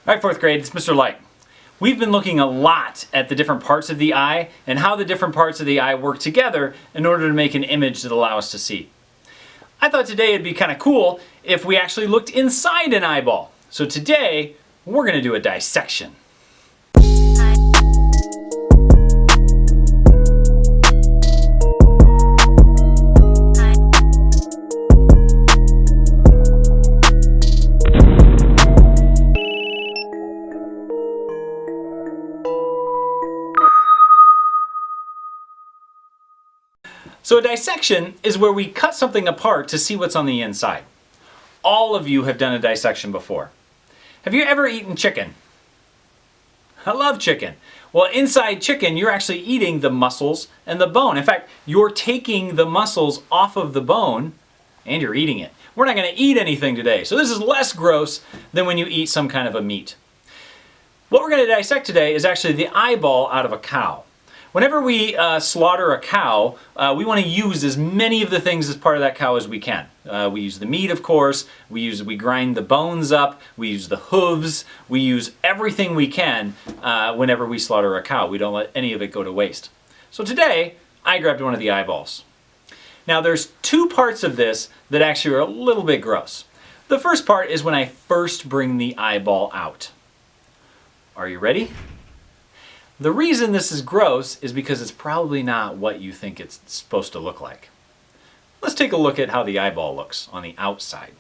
All right, fourth grade, it's Mr. Light. We've been looking a lot at the different parts of the eye and how the different parts of the eye work together in order to make an image that allows us to see. I thought today it'd be kind of cool if we actually looked inside an eyeball. So today, we're going to do a dissection. So a dissection is where we cut something apart to see what's on the inside. All of you have done a dissection before. Have you ever eaten chicken? I love chicken. Well, inside chicken, you're actually eating the muscles and the bone. In fact, you're taking the muscles off of the bone and you're eating it. We're not going to eat anything today, so this is less gross than when you eat some kind of a meat. What we're going to dissect today is actually the eyeball out of a cow. Whenever we slaughter a cow, we want to use as many of the things as part of that cow as we can. We use the meat, of course, we grind the bones up, we use the hooves, we use everything we can whenever we slaughter a cow. We don't let any of it go to waste. So today, I grabbed one of the eyeballs. Now there's two parts of this that actually are a little bit gross. The first part is when I first bring the eyeball out. Are you ready? The reason this is gross is because it's probably not what you think it's supposed to look like. Let's take a look at how the eyeball looks on the outside.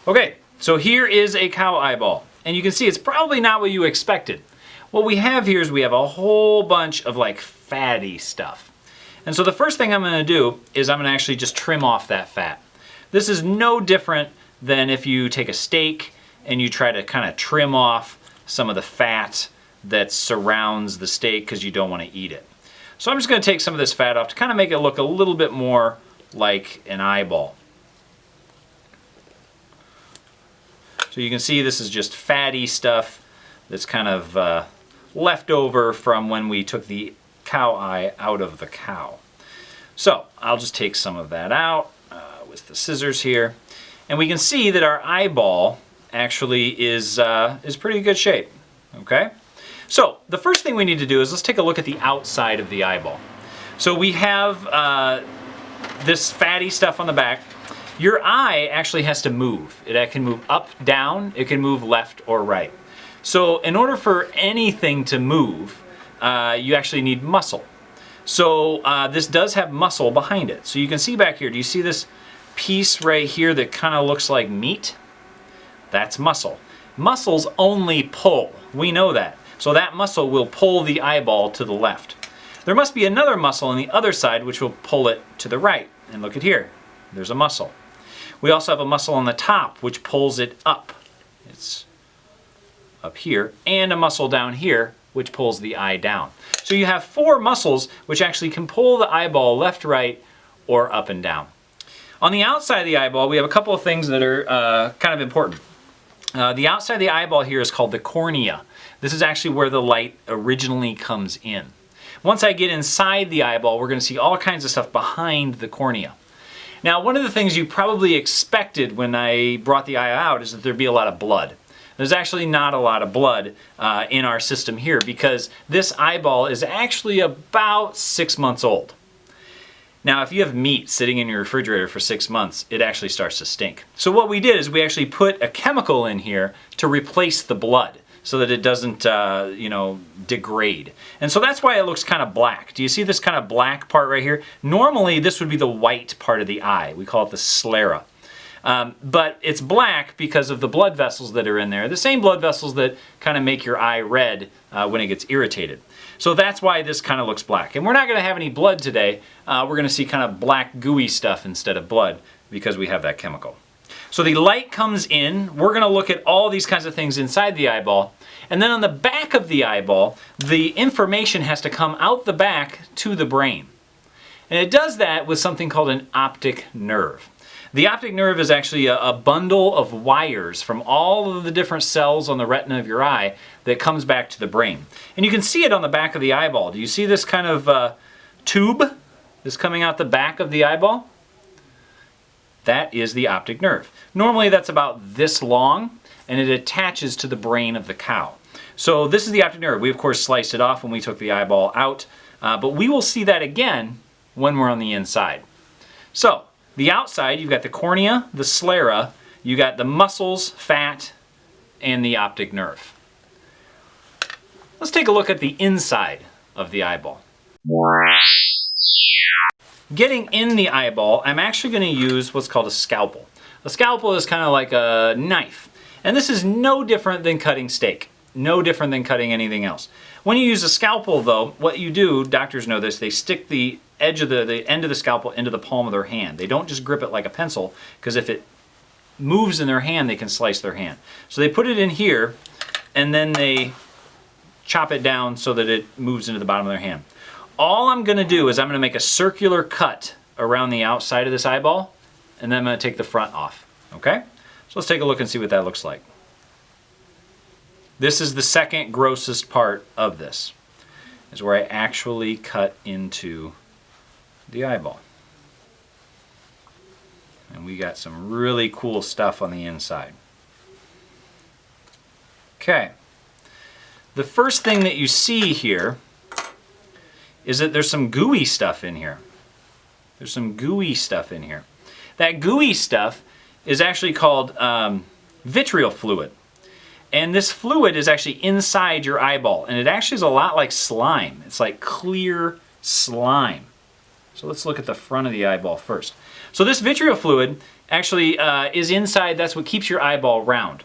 Okay, so here is a cow eyeball. And you can see it's probably not what you expected. What we have here is we have a whole bunch of like fatty stuff. And so the first thing I'm going to do is I'm going to actually just trim off that fat. This is no different than if you take a steak and you try to kind of trim off some of the fat that surrounds the steak because you don't want to eat it. So I'm just going to take some of this fat off to kind of make it look a little bit more like an eyeball. So you can see this is just fatty stuff that's kind of left over from when we took the cow eye out of the cow. So I'll just take some of that out with the scissors here. And we can see that our eyeball actually is pretty good shape, okay? So the first thing we need to do is let's take a look at the outside of the eyeball. So we have this fatty stuff on the back. Your eye actually has to move. It can move up, down, it can move left or right. So in order for anything to move, you actually need muscle. So this does have muscle behind it. So you can see back here, do you see this piece right here that kind of looks like meat? That's muscle. Muscles only pull. We know that. So that muscle will pull the eyeball to the left. There must be another muscle on the other side which will pull it to the right. And look at here. There's a muscle. We also have a muscle on the top which pulls it up. It's up here. And a muscle down here which pulls the eye down. So you have four muscles which actually can pull the eyeball left, right, or up and down. On the outside of the eyeball, we have a couple of things that are kind of important. The outside of the eyeball here is called the cornea. This is actually where the light originally comes in. Once I get inside the eyeball, we're going to see all kinds of stuff behind the cornea. Now, one of the things you probably expected when I brought the eye out is that there'd be a lot of blood. There's actually not a lot of blood in our system here because this eyeball is actually about 6 months old. Now, if you have meat sitting in your refrigerator for 6 months, it actually starts to stink. So what we did is we actually put a chemical in here to replace the blood so that it doesn't, degrade. And so that's why it looks kind of black. Do you see this kind of black part right here? Normally, this would be the white part of the eye. We call it the sclera. But it's black because of the blood vessels that are in there. The same blood vessels that kind of make your eye red when it gets irritated. So that's why this kind of looks black. And we're not going to have any blood today. We're going to see kind of black gooey stuff instead of blood because we have that chemical. So the light comes in. We're going to look at all these kinds of things inside the eyeball. And then on the back of the eyeball, the information has to come out the back to the brain. And it does that with something called an optic nerve. The optic nerve is actually a bundle of wires from all of the different cells on the retina of your eye that comes back to the brain. And you can see it on the back of the eyeball. Do you see this kind of tube that's coming out the back of the eyeball? that is the optic nerve. Normally that's about this long, and it attaches to the brain of the cow. So this is the optic nerve. We of course sliced it off when we took the eyeball out, but we will see that again when we're on the inside. So the outside, you've got the cornea, the sclera, you got the muscles, fat, and the optic nerve. Let's take a look at the inside of the eyeball. Getting in the eyeball, I'm actually going to use what's called a scalpel. A scalpel is kind of like a knife. And this is no different than cutting steak. No different than cutting anything else. When you use a scalpel though, what you do, doctors know this, they stick the edge of the end of the scalpel into the palm of their hand. They don't just grip it like a pencil, because if it moves in their hand, they can slice their hand. So they put it in here, and then they chop it down so that it moves into the bottom of their hand. All I'm going to do is I'm going to make a circular cut around the outside of this eyeball, and then I'm going to take the front off. Okay? So let's take a look and see what that looks like. This is the second grossest part of this, is where I actually cut into the eyeball. And we got some really cool stuff on the inside. Okay. The first thing that you see here is that there's some gooey stuff in here. There's some gooey stuff in here. That gooey stuff is actually called vitreal fluid. And this fluid is actually inside your eyeball. And it actually is a lot like slime. It's like clear slime. So let's look at the front of the eyeball first. So this vitreal fluid actually is inside. That's what keeps your eyeball round.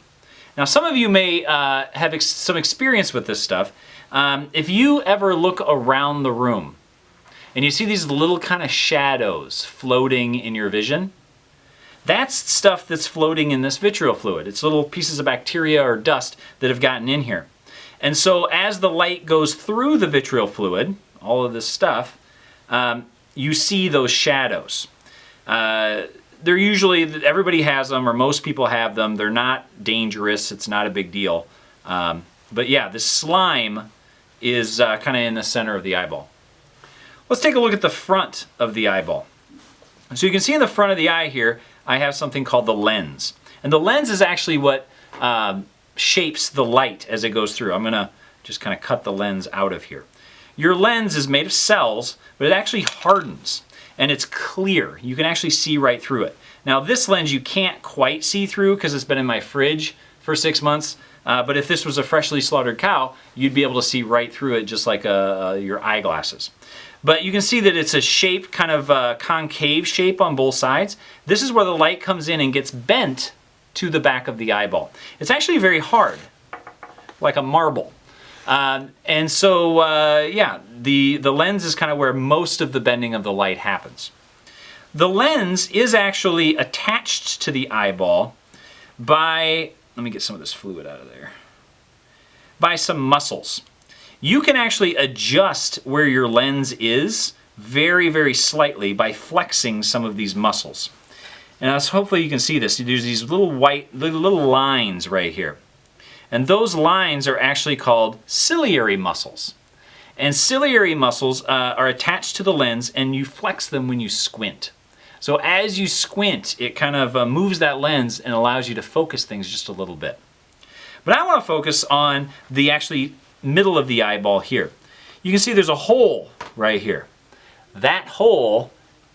Now some of you may have some experience with this stuff. If you ever look around the room and you see these little kind of shadows floating in your vision, that's stuff that's floating in this vitreal fluid. It's little pieces of bacteria or dust that have gotten in here. And so as the light goes through the vitreal fluid, all of this stuff, you see those shadows. They're usually, everybody has them, or most people have them. They're not dangerous. It's not a big deal. But yeah, this slime is kind of in the center of the eyeball. Let's take a look at the front of the eyeball. So you can see in the front of the eye here, I have something called the lens. And the lens is actually what shapes the light as it goes through. I'm going to just kind of cut the lens out of here. Your lens is made of cells, but it actually hardens. And it's clear. You can actually see right through it. Now this lens you can't quite see through because it's been in my fridge for 6 months. But if this was a freshly slaughtered cow, you'd be able to see right through it just like your eyeglasses. But you can see that it's a shape, kind of a concave shape on both sides. This is where the light comes in and gets bent to the back of the eyeball. It's actually very hard, like a marble. And so, yeah, the lens is kind of where most of the bending of the light happens. The lens is actually attached to the eyeball by, let me get some of this fluid out of there, by some muscles. You can actually adjust where your lens is very, very slightly by flexing some of these muscles. And hopefully you can see this. There's these little little lines right here. And those lines are actually called ciliary muscles. And ciliary muscles are attached to the lens, and you flex them when you squint. So as you squint, it kind of moves that lens and allows you to focus things just a little bit. But I want to focus on the actually middle of the eyeball here. You can see there's a hole right here. That hole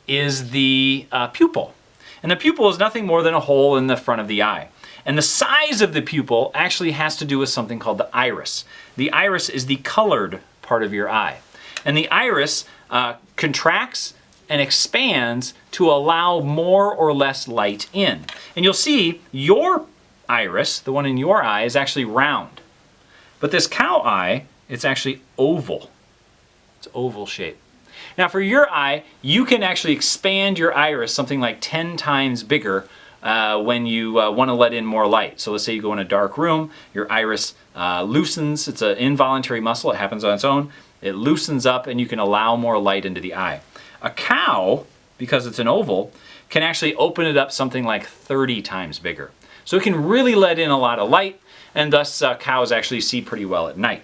is the pupil. And the pupil is nothing more than a hole in the front of the eye. And the size of the pupil actually has to do with something called the iris. The iris is the colored part of your eye. And the iris contracts and expands to allow more or less light in. And you'll see your iris, the one in your eye, is actually round. But this cow eye, it's actually oval. It's oval shape. Now for your eye, you can actually expand your iris something like 10 times bigger when you want to let in more light. So let's say you go in a dark room, your iris loosens. It's an involuntary muscle. It happens on its own. It loosens up and you can allow more light into the eye. A cow, because it's an oval, can actually open it up something like 30 times bigger. So it can really let in a lot of light, and thus cows actually see pretty well at night.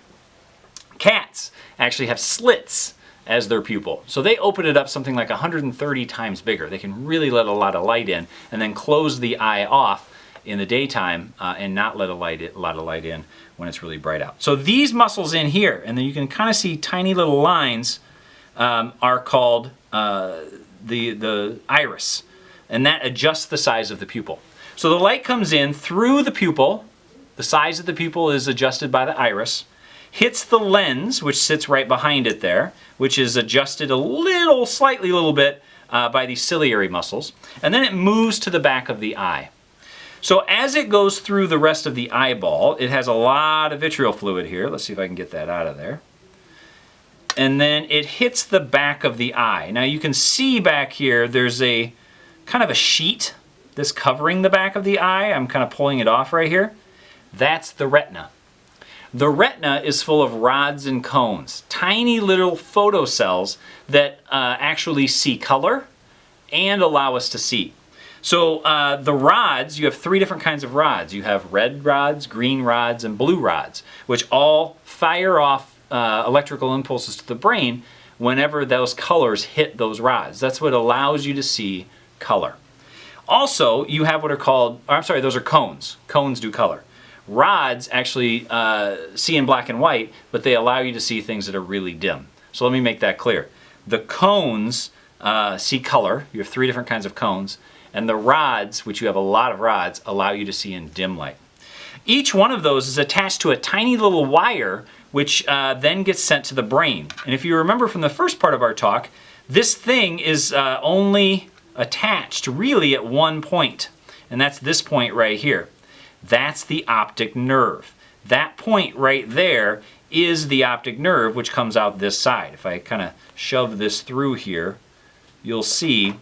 Cats actually have slits as their pupil. So they open it up something like 130 times bigger. They can really let a lot of light in and then close the eye off in the daytime and not let a lot of light in when it's really bright out. So these muscles in here, and then you can kind of see tiny little lines, are called the iris, and that adjusts the size of the pupil. So the light comes in through the pupil, the size of the pupil is adjusted by the iris, hits the lens, which sits right behind it there, which is adjusted slightly bit by these ciliary muscles, and then it moves to the back of the eye. So as it goes through the rest of the eyeball, it has a lot of vitreal fluid here. Let's see if I can get that out of there. And then it hits the back of the eye. Now you can see back here, there's a kind of a sheet that's covering the back of the eye. I'm kind of pulling it off right here. That's the retina. The retina is full of rods and cones, tiny little photocells that actually see color and allow us to see. So the rods, you have 3 different kinds of rods. You have red rods, green rods, and blue rods, which all fire off electrical impulses to the brain whenever those colors hit those rods. That's what allows you to see color. Also, you have what are called, those are cones. Cones do color. Rods actually see in black and white, but they allow you to see things that are really dim. So let me make that clear. The cones see color. You have 3 different kinds of cones. And the rods, which you have a lot of rods, allow you to see in dim light. Each one of those is attached to a tiny little wire, which then gets sent to the brain. And if you remember from the first part of our talk, this thing is only attached really at one point, and that's this point right here. That's the optic nerve. That point right there is the optic nerve, which comes out this side. If I kind of shove this through here, you'll see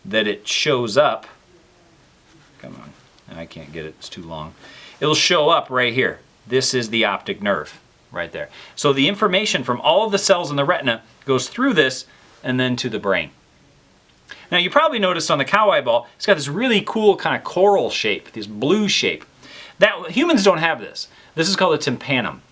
that it shows up. Come on, I can't get it, it's too long. It'll show up right here. This is the optic nerve right there. So the information from all of the cells in the retina goes through this and then to the brain. Now you probably noticed on the cow eyeball, it's got this really cool kind of coral shape, this blue shape. Humans don't have this. This is called a tympanum.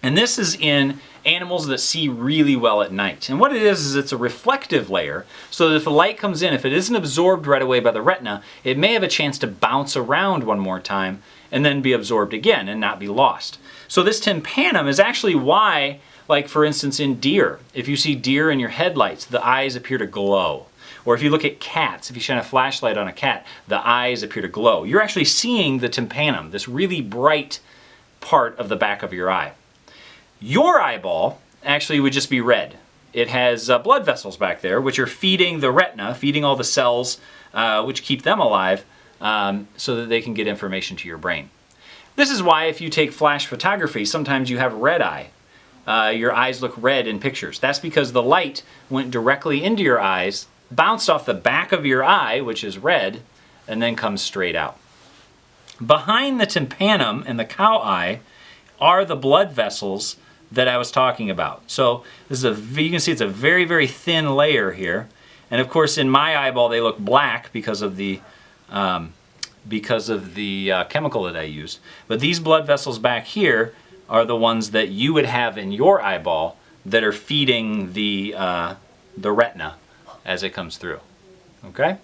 And this is in animals that see really well at night. And what it is it's a reflective layer, so that if the light comes in, if it isn't absorbed right away by the retina, it may have a chance to bounce around one more time and then be absorbed again and not be lost. So this tympanum is actually why, like for instance in deer, if you see deer in your headlights, the eyes appear to glow. Or if you look at cats, if you shine a flashlight on a cat, the eyes appear to glow. You're actually seeing the tympanum, this really bright part of the back of your eye. Your eyeball actually would just be red. It has blood vessels back there, which are feeding the retina, feeding all the cells which keep them alive so that they can get information to your brain. This is why if you take flash photography, sometimes you have red eye. Your eyes look red in pictures. That's because the light went directly into your eyes, bounced off the back of your eye, which is red, and then comes straight out. Behind the tympanum and the cow eye are the blood vessels that I was talking about. So this is you can see it's a very, very thin layer here. And of course in my eyeball they look black because of the chemical that I used. But these blood vessels back here are the ones that you would have in your eyeball that are feeding the retina as it comes through. Okay?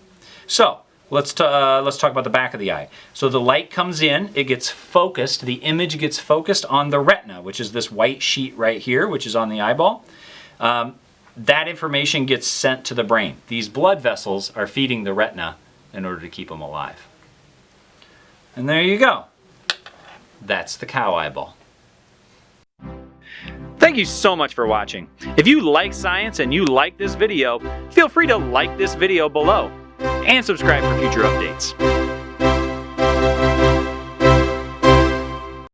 So let's talk about the back of the eye. So the light comes in, it gets focused, the image gets focused on the retina, which is this white sheet right here, which is on the eyeball. That information gets sent to the brain. These blood vessels are feeding the retina in order to keep them alive. And there you go. That's the cow eyeball. Thank you so much for watching. If you like science and you like this video, feel free to like this video below and subscribe for future updates.